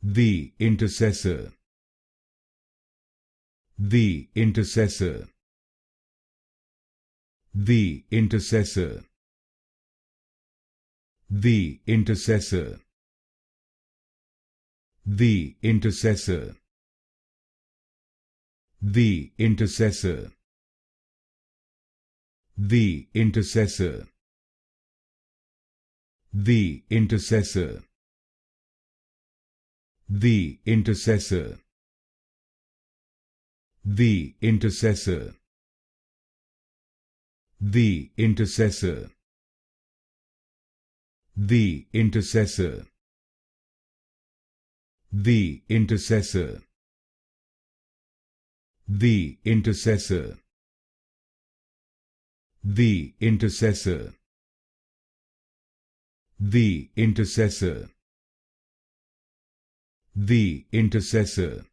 The Intercessor. The Intercessor. The Intercessor. The Intercessor. The Intercessor. The Intercessor. The Intercessor. The Intercessor. The Intercessor. The Intercessor. The Intercessor. The Intercessor. The Intercessor. The Intercessor. The Intercessor. The Intercessor. The Intercessor.